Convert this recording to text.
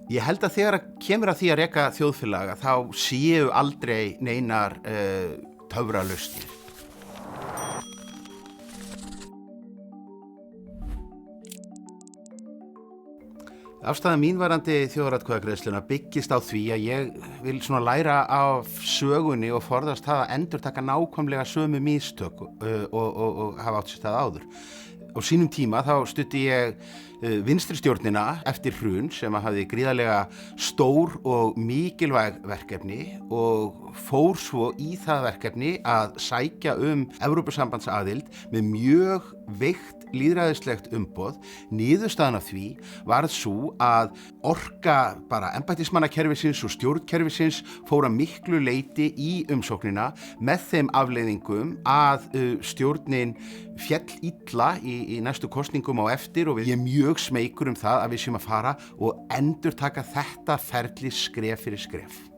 Ég held að þegar kemur að því að reka þjóðfélaga þá séu aldrei neinar töfralausnir. Afstaða mín varðandi þjóðaratkvæðagreiðsluna byggist á því að ég vil svona læra af sögunni og forðast það að endurtaka nákvæmlega sömu mistök og hafa átt sér það áður. Á sínum tíma þá studdi ég vinstri stjórnina eftir hrun sem hafði gríðarlega stór og mikilvæg verkefni og fór svo í það verkefni að sækja Evrópusambandsaðild með mjög veikt lýðræðislegt umboð. Niðurstaðan af því varð sú að orka bara embættismannakerfisins og stjórnkerfisins fór að miklu leyti í umsóknina með þeim afleiðingum að stjórnin féll illa í næstu kosningum á eftir og ég er mjög smeykur það að við séum að fara og endurtaka þetta ferli skref fyrir skref.